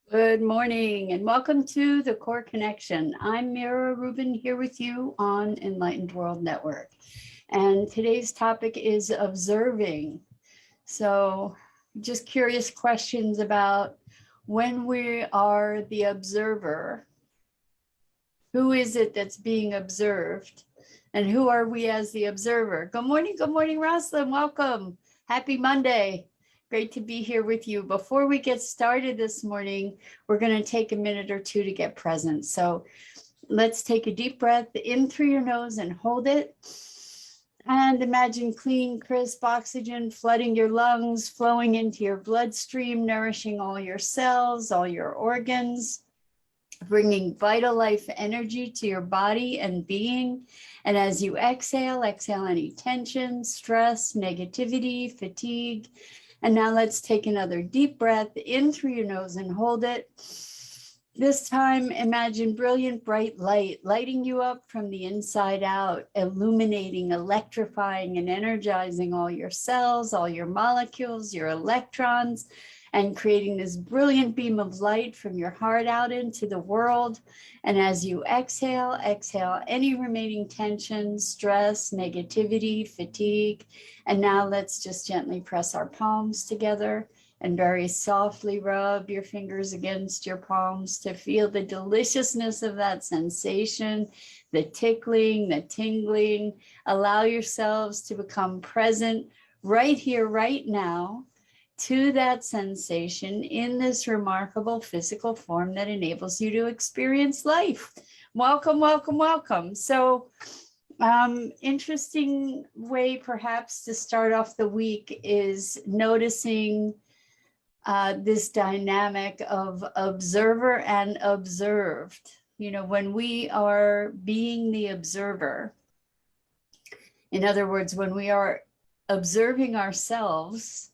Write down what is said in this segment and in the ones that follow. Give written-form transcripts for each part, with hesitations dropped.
Good morning and welcome to the Core Connection. I'm Mira Rubin here with you on Enlightened World Network. And today's topic is observing. So just curious questions about when we are the observer, who is it that's being observed? And who are we as the observer? Good morning, Rosalind. Welcome. Happy Monday. Great to be here with you. Before we get started this morning, we're going to take a minute or two to get present. So let's take a deep breath in through your nose and hold it. And imagine clean, crisp oxygen flooding your lungs, flowing into your bloodstream, nourishing all your cells, all your organs, bringing vital life energy to your body and being. And as you exhale any tension, stress, negativity, fatigue. And now let's take another deep breath in through your nose and hold it. This time, imagine brilliant, bright light lighting you up from the inside out, illuminating, electrifying, and energizing all your cells, all your molecules, your electrons, and creating this brilliant beam of light from your heart out into the world. And as you exhale any remaining tension, stress, negativity, fatigue. And now let's just gently press our palms together and very softly rub your fingers against your palms to feel the deliciousness of that sensation, the tickling, the tingling. Allow yourselves to become present right here, right now, to that sensation in this remarkable physical form that enables you to experience life. Welcome, welcome, welcome. So, interesting way perhaps to start off the week is noticing this dynamic of observer and observed. You know, when we are being the observer, in other words, when we are observing ourselves,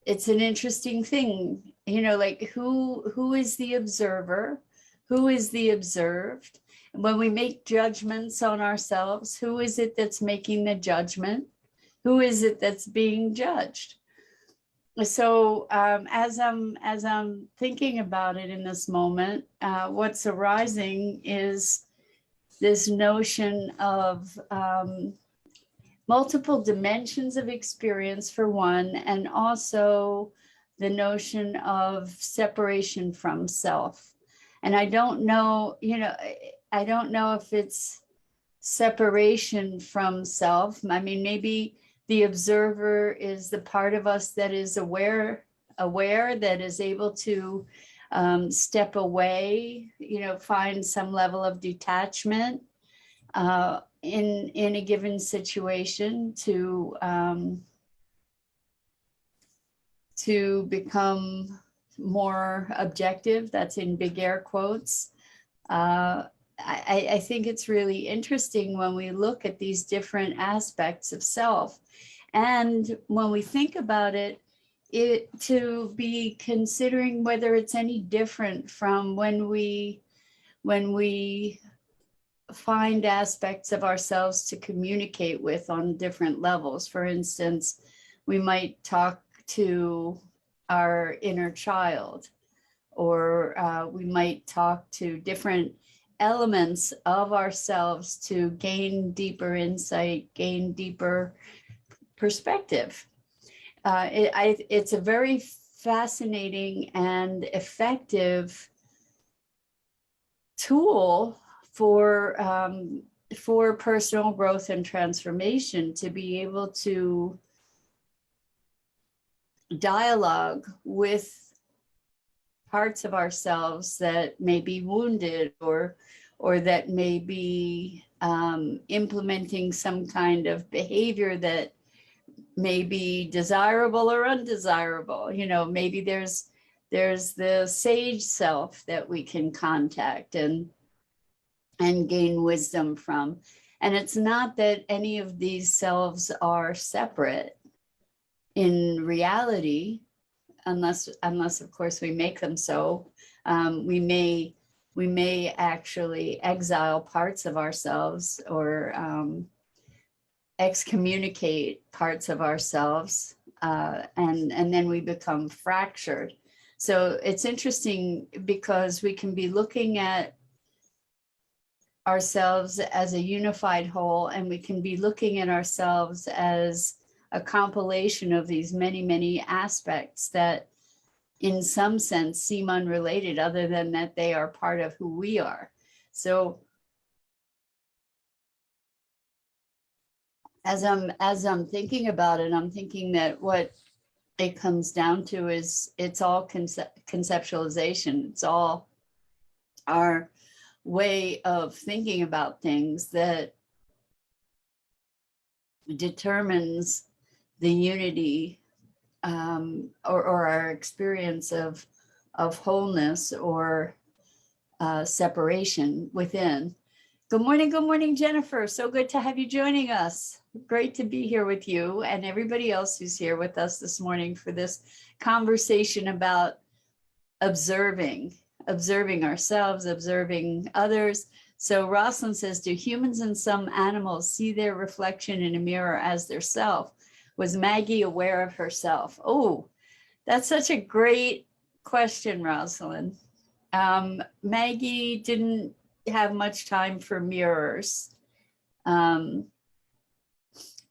it's an interesting thing, you know, like who is the observer? Who is the observed? When we make judgments on ourselves, who is it that's making the judgment? Who is it that's being judged? So as I'm thinking about it in this moment, what's arising is this notion of multiple dimensions of experience for one, and also the notion of separation from self. And I don't know, you know, I don't know if it's separation from self. I mean, maybe the observer is the part of us that is aware, that is able to step away, you know, find some level of detachment in a given situation to become more objective. That's in big air quotes. I think it's really interesting when we look at these different aspects of self, and when we think about it, to be considering whether it's any different from when we find aspects of ourselves to communicate with on different levels. For instance, we might talk to our inner child, or we might talk to different elements of ourselves to gain deeper insight, gain deeper perspective. It's a very fascinating and effective tool for personal growth and transformation, to be able to dialogue with parts of ourselves that may be wounded, or that may be implementing some kind of behavior that may be desirable or undesirable. You know, maybe there's the sage self that we can contact and gain wisdom from. And it's not that any of these selves are separate in reality, unless of course we make them so. We may actually exile parts of ourselves, or excommunicate parts of ourselves, and then we become fractured. So it's interesting because we can be looking at ourselves as a unified whole, and we can be looking at ourselves as a compilation of these many, many aspects that in some sense seem unrelated, other than that they are part of who we are. So as I'm thinking about it, I'm thinking that what it comes down to is it's all conceptualization. It's all our way of thinking about things that determines the unity, or our experience of wholeness or separation within. Good morning, Jennifer. So good to have you joining us. Great to be here with you and everybody else who's here with us this morning for this conversation about observing ourselves, observing others. So Rosalind says, do humans and some animals see their reflection in a mirror as their self? Was Maggie aware of herself? Oh, that's such a great question, Rosalind. Maggie didn't have much time for mirrors.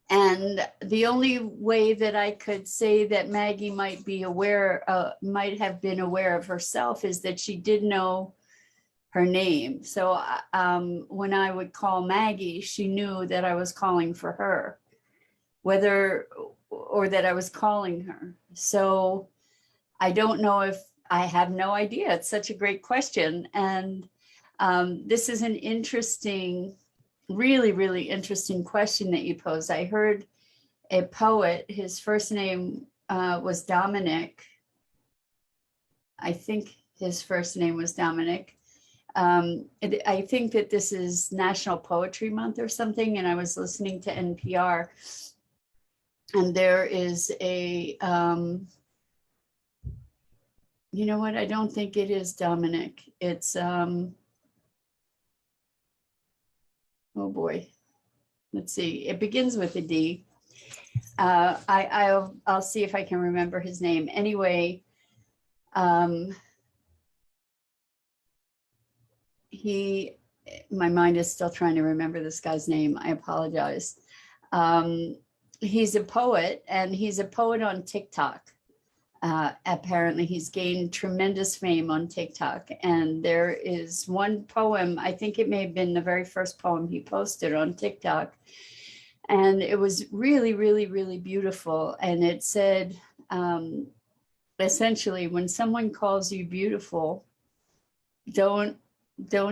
And the only way that I could say that Maggie might be aware, might have been aware of herself, is that she did know her name. So when I would call Maggie, she knew that I was calling for her, or that I was calling her. So I don't know if I have no idea. It's such a great question. And this is an interesting, really, really interesting question that you posed. I heard a poet, his first name was Dominic. I think his first name was Dominic. I think that this is National Poetry Month or something, and I was listening to NPR, and there is a, you know what, I don't think it is Dominic. It's, oh boy, let's see, it begins with a D. I'll see if I can remember his name. Anyway, my mind is still trying to remember this guy's name. I apologize. He's a poet, and he's a poet on TikTok. Apparently he's gained tremendous fame on TikTok. And there is one poem, I think it may have been the very first poem he posted on TikTok. And it was really, really, really beautiful. And it said, essentially, when someone calls you beautiful, don't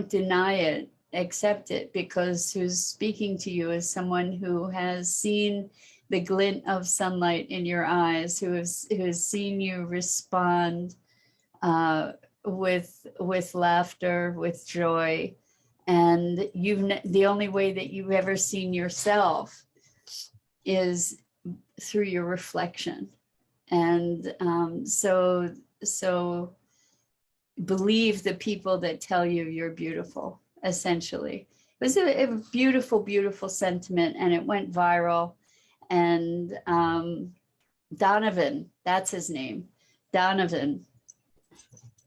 deny it, accept it, because who's speaking to you is someone who has seen the glint of sunlight in your eyes, who has seen you respond with laughter, with joy. And the only way that you've ever seen yourself is through your reflection. And so believe the people that tell you you're beautiful, essentially. It was a beautiful, beautiful sentiment, and it went viral. And Donovan, that's his name, Donovan.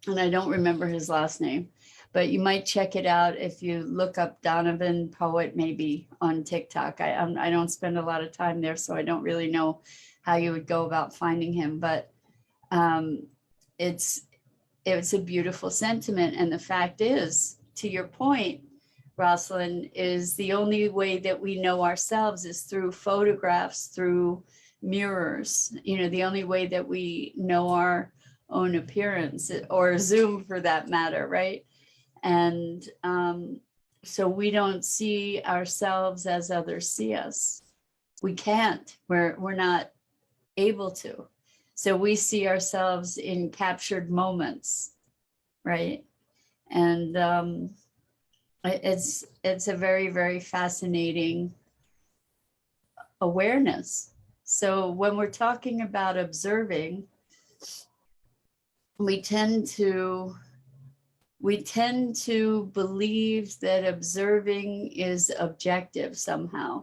And I don't remember his last name, but you might check it out if you look up Donovan Poet, maybe on TikTok. I don't spend a lot of time there, so I don't really know how you would go about finding him, but it's a beautiful sentiment. And the fact is, to your point, Rosalind, is the only way that we know ourselves is through photographs, through mirrors. You know, the only way that we know our own appearance, or Zoom for that matter, right? And so we don't see ourselves as others see us. We can't. We're not able to. So we see ourselves in captured moments, right? And it's a very, very fascinating awareness. So when we're talking about observing, we tend to believe that observing is objective somehow.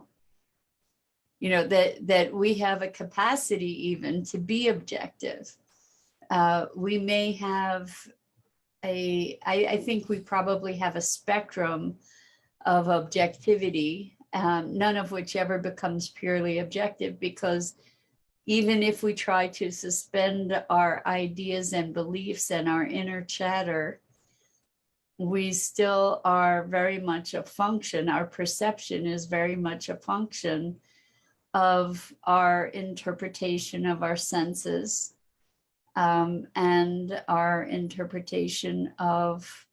You know, that we have a capacity even to be objective. We may have I think we probably have a spectrum of objectivity, none of which ever becomes purely objective, because even if we try to suspend our ideas and beliefs and our inner chatter, we still are very much a function. Our perception is very much a function of our interpretation of our senses, and our interpretation of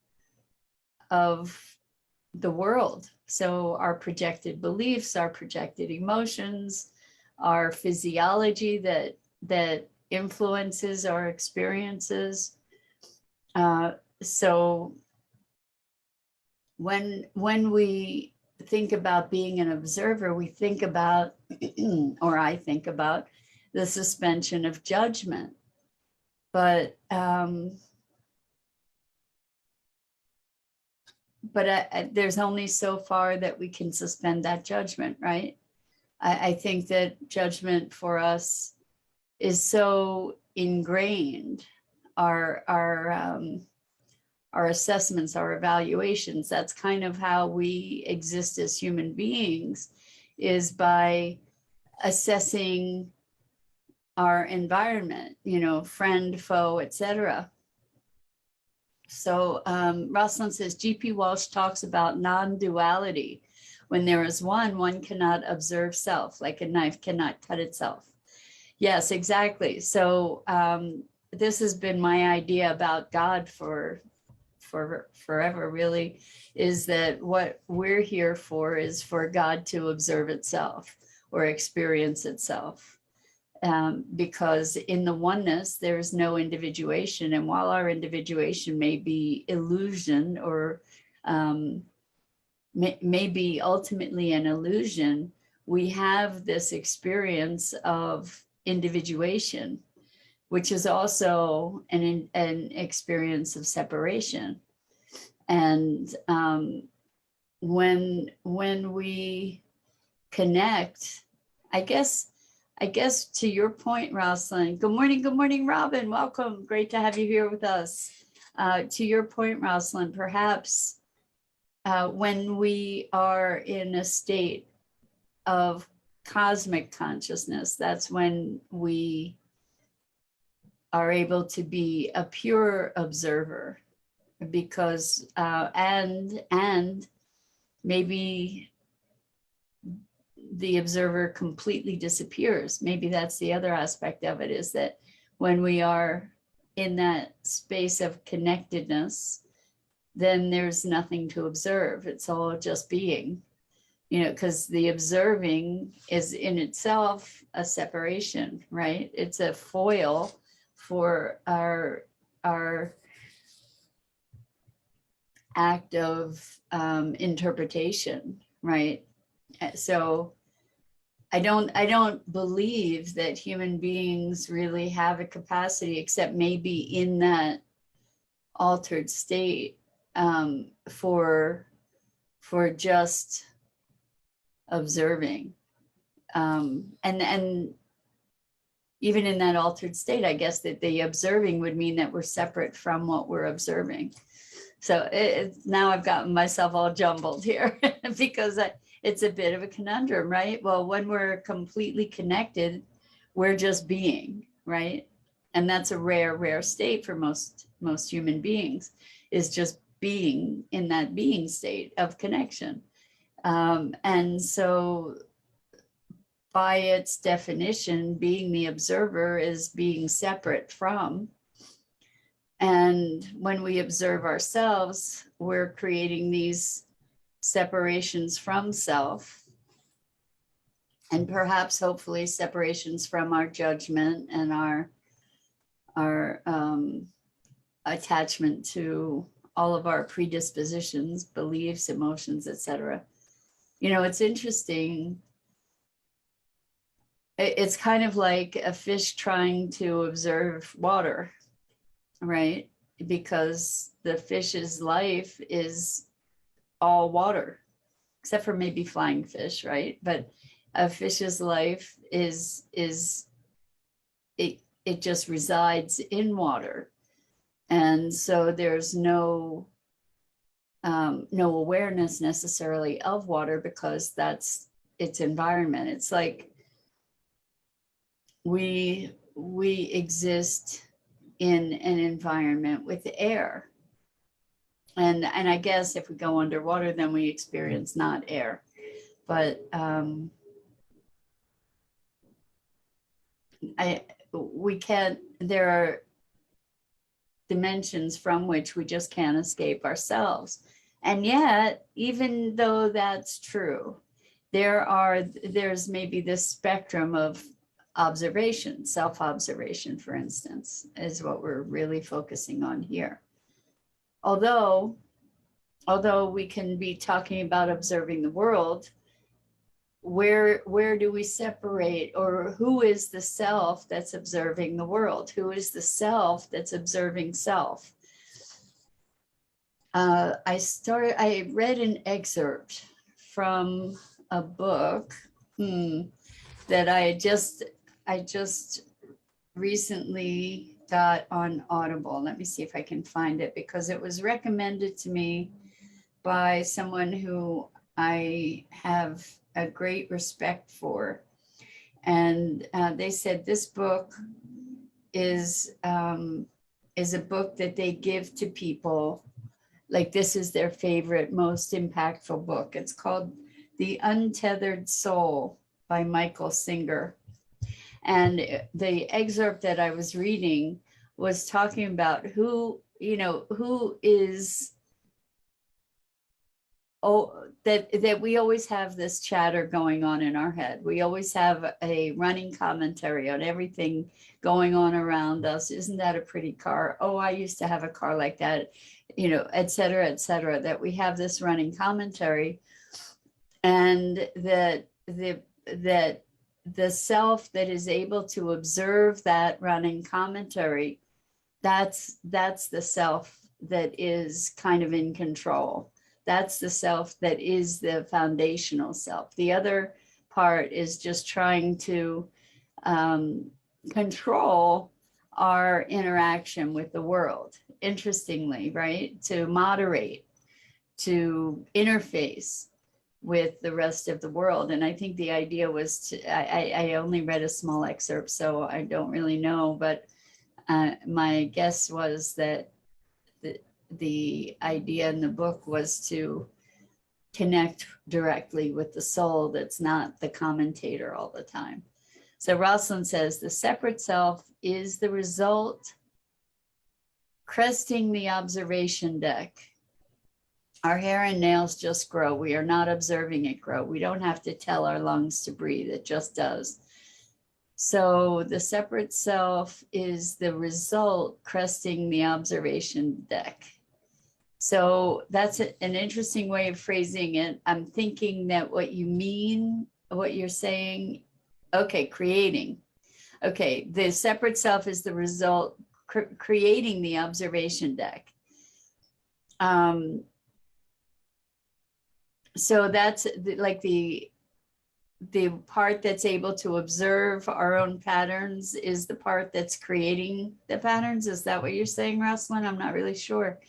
the world. So our projected beliefs, our projected emotions, our physiology that influences our experiences. So when we think about being an observer, we think about, or I think about, the suspension of judgment. But there's only so far that we can suspend that judgment, right? I think that judgment for us is so ingrained. Our assessments, our evaluations, that's kind of how we exist as human beings, is by assessing our environment, friend, foe, etc. So Rosalind says, G.P. Walsh talks about non-duality. When there is one cannot observe self, like a knife cannot cut itself. Yes, exactly. So this has been my idea about God for forever, really, is that what we're here for is for God to observe itself or experience itself. Because in the oneness, there is no individuation. And while our individuation may be illusion, or may be ultimately an illusion, we have this experience of individuation, which is also an experience of separation. And when we connect, I guess to your point, Rosalind, good morning, Robin, welcome, great to have you here with us. To your point, Rosalind, perhaps when we are in a state of cosmic consciousness, that's when we are able to be a pure observer, because and maybe the observer completely disappears. Maybe that's the other aspect of it, is that when we are in that space of connectedness, then there's nothing to observe. It's all just being, because the observing is in itself a separation, right? It's a foil for our act of interpretation, right? So I don't believe that human beings really have a capacity, except maybe in that altered state, for just observing. And even in that altered state, I guess that the observing would mean that we're separate from what we're observing. So now I've gotten myself all jumbled here because it's a bit of a conundrum, right? Well, when we're completely connected, we're just being, right? And that's a rare state for most human beings, is just being in that being state of connection. And so by its definition, being the observer is being separate from. And when we observe ourselves, we're creating these separations from self, and perhaps hopefully separations from our judgment and our attachment to all of our predispositions, beliefs, emotions, etc. It's interesting. It's kind of like a fish trying to observe water, right? Because the fish's life is all water, except for maybe flying fish, right? But a fish's life is it just resides in water. And so there's no awareness necessarily of water because that's its environment. It's like we exist in an environment with air. And I guess if we go underwater, then we experience not air. But we can't, there are dimensions from which we just can't escape ourselves. And yet, even though that's true, there's maybe this spectrum of observation, self-observation, for instance, is what we're really focusing on here. Although we can be talking about observing the world, where do we separate, or who is the self that's observing the world? Who is the self that's observing self? I read an excerpt from a book that I just recently got on Audible. Let me see if I can find it, because it was recommended to me by someone who I have a great respect for. And they said this book is a book that they give to people, like this is their favorite, most impactful book. It's called The Untethered Soul by Michael Singer. And the excerpt that I was reading was talking about who is, that we always have this chatter going on in our head. We always have a running commentary on everything going on around us. Isn't that a pretty car? Oh, I used to have a car like that, et cetera, that we have this running commentary, and that the self that is able to observe that running commentary, that's the self that is kind of in control. That's the self that is the foundational self. The other part is just trying to control our interaction with the world, interestingly, right? To moderate, to interface with the rest of the world. And I think the idea was to, I only read a small excerpt, so I don't really know, but my guess was that the idea in the book was to connect directly with the soul that's not the commentator all the time. So Rosalind says, the separate self is the result cresting the observation deck. Our hair and nails just grow. We are not observing it grow. We don't have to tell our lungs to breathe. It just does. So the separate self is the result cresting the observation deck. So that's an interesting way of phrasing it. I'm thinking that what you mean, what you're saying, okay, creating. Okay, the separate self is the result creating the observation deck. So that's like the part that's able to observe our own patterns is the part that's creating the patterns. Is that what you're saying, Rosalind? I'm not really sure.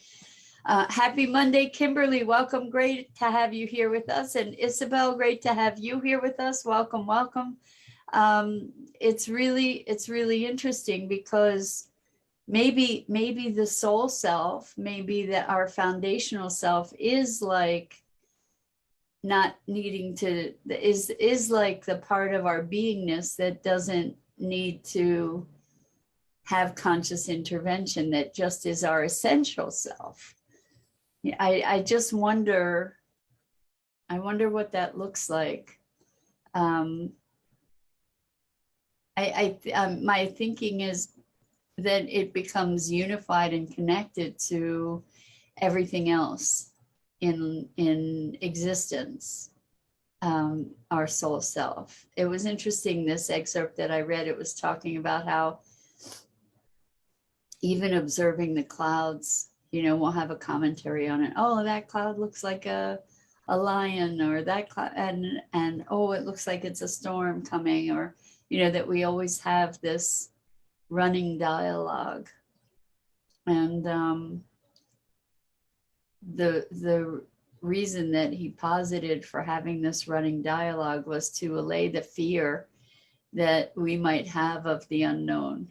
Happy Monday, Kimberly. Welcome. Great to have you here with us. And Isabel, great to have you here with us. Welcome, welcome. It's really interesting because maybe the soul self, maybe that our foundational self is like not needing to, is like the part of our beingness that doesn't need to have conscious intervention, that just is our essential self. I just wonder, what that looks like. My thinking is that it becomes unified and connected to everything else in existence, our soul self. It was interesting, this excerpt that I read, it was talking about how even observing the clouds, we'll have a commentary on it. Oh, that cloud looks like a lion, or that cloud, and oh, it looks like it's a storm coming, or, that we always have this running dialogue. And the reason that he posited for having this running dialogue was to allay the fear that we might have of the unknown,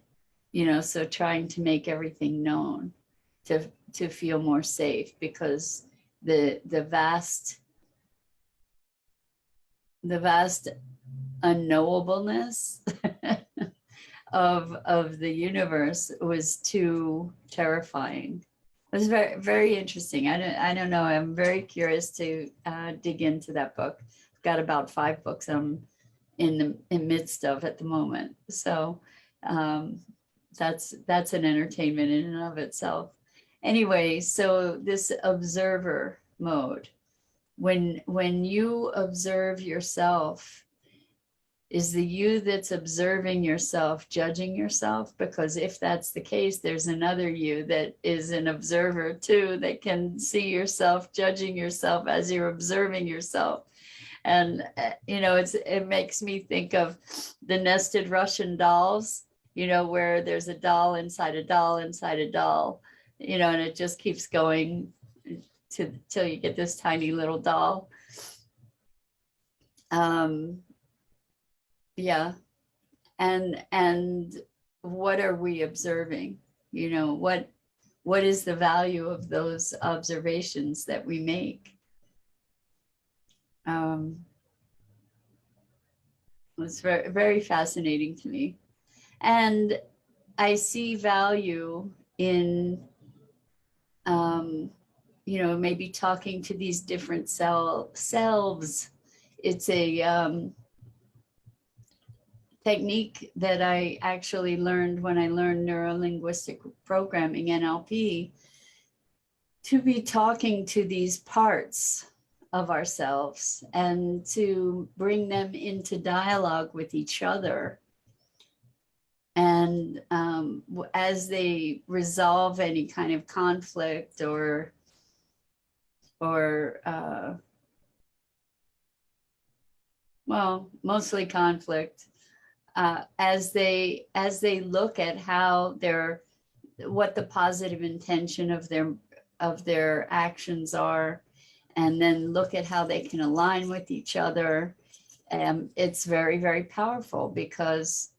so trying to make everything known to feel more safe, because the vast unknowableness of the universe was too terrifying. It was very, very interesting. I don't know. I'm very curious to dig into that book. I've got about 5 books I'm in the midst of at the moment. So that's an entertainment in and of itself. Anyway, so this observer mode, when you observe yourself, is the you that's observing yourself judging yourself? Because if that's the case, there's another you that is an observer too, that can see yourself judging yourself as you're observing yourself. And it makes me think of the nested Russian dolls, where there's a doll inside a doll inside a doll, and it just keeps going till you get this tiny little doll. Yeah. And what are we observing? What is the value of those observations that we make? It's very, very fascinating to me. And I see value in, maybe talking to these different selves. It's a technique that I actually learned when I learned neuro-linguistic programming, NLP, to be talking to these parts of ourselves and to bring them into dialogue with each other. And as they resolve any kind of conflict or mostly conflict, as they look at how what the positive intention of their actions are, and then look at how they can align with each other, it's very, very powerful, because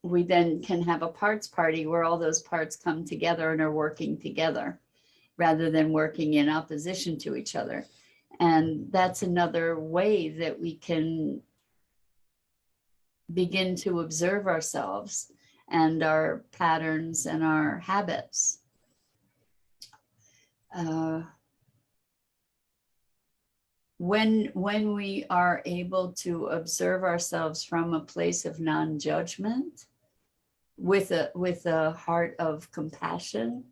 we then can have a parts party where all those parts come together and are working together rather than working in opposition to each other. And that's another way that we can begin to observe ourselves and our patterns and our habits. When we are able to observe ourselves from a place of non-judgment, with a heart of compassion,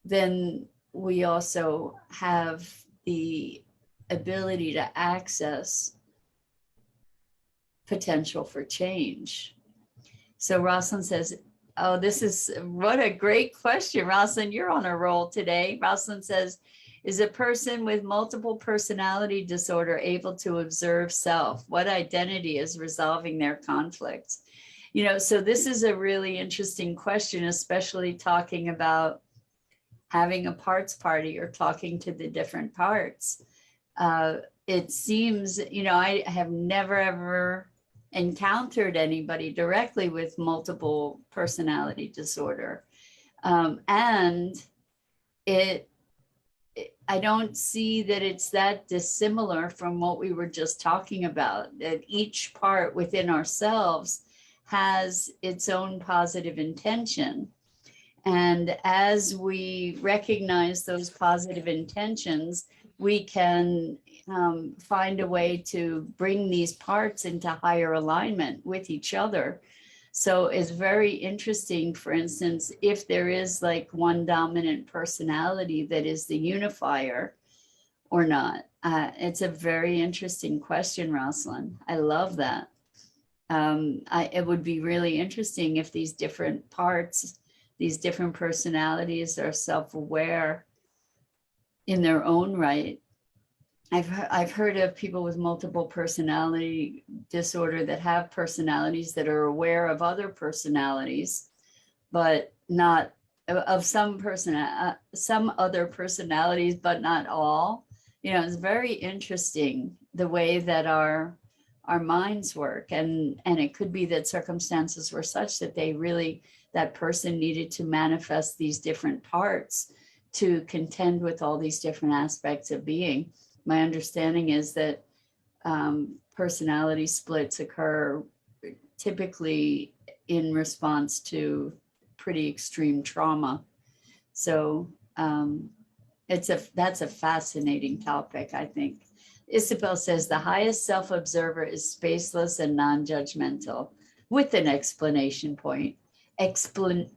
then we also have the ability to access potential for change. So Rosalind says, oh, what a great question, Rosalind. You're on a roll today. Rosalind says, is a person with multiple personality disorder able to observe self? What identity is resolving their conflicts? So this is a really interesting question, especially talking about having a parts party or talking to the different parts. It seems, I have never, ever encountered anybody directly with multiple personality disorder. And I don't see that it's that dissimilar from what we were just talking about, that each part within ourselves has its own positive intention. And as we recognize those positive intentions, we can find a way to bring these parts into higher alignment with each other. So it's very interesting, for instance, if there is like one dominant personality that is the unifier or not. It's a very interesting question, Rosalind. I love that. It would be really interesting if these different parts, these different personalities are self-aware in their own right, I've heard of people with multiple personality disorder that have personalities that are aware of other personalities, but not of some other personalities, but not all. You know, it's very interesting the way that our minds work, and it could be that circumstances were such that that person needed to manifest these different parts to contend with all these different aspects of being. My understanding is that personality splits occur typically in response to pretty extreme trauma. So that's a fascinating topic, I think. Isabel says the highest self-observer is spaceless and non-judgmental, with an explanation point. Exclamation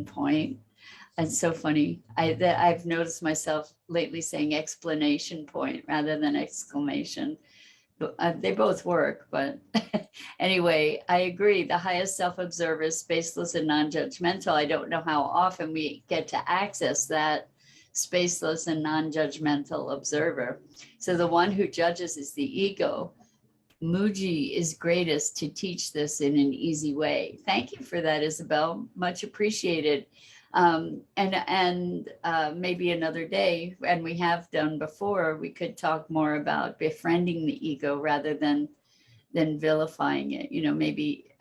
point. It's so funny. I've noticed myself lately saying explanation point rather than exclamation. They both work, but anyway, I agree. The highest self-observer is spaceless and non-judgmental. I don't know how often we get to access that spaceless and non-judgmental observer. So the one who judges is the ego. Muji is greatest to teach this in an easy way. Thank you for that, Isabel. Much appreciated. And maybe another day, and we have done before, we could talk more about befriending the ego rather than vilifying it, you know, maybe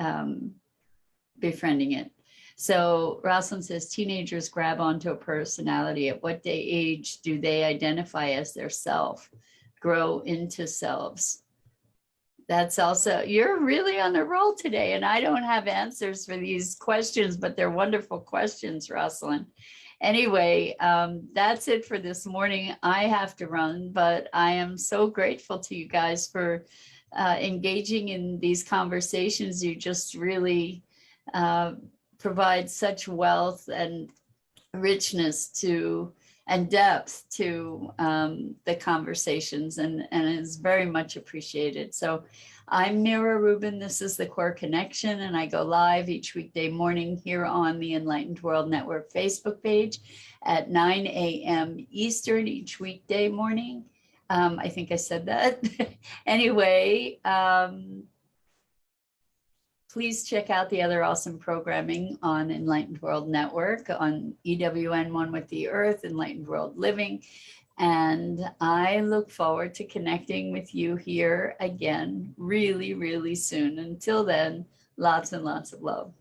befriending it. So Rosalind says teenagers grab onto a personality. At what age do they identify as their self, grow into selves? That's also, you're really on the roll today, and I don't have answers for these questions, but they're wonderful questions, Rosalind. Anyway, that's it for this morning. I have to run, but I am so grateful to you guys for engaging in these conversations. You just really provide such wealth and richness to and depth to the conversations, and is very much appreciated. So I'm Mira Rubin. This is the Core Connection, and I go live each weekday morning here on the Enlightened World Network Facebook page at 9 a.m. Eastern each weekday morning. I think I said that. Anyway, please check out the other awesome programming on Enlightened World Network, on EWN One with the Earth, Enlightened World Living. And I look forward to connecting with you here again really, really soon. Until then, lots and lots of love.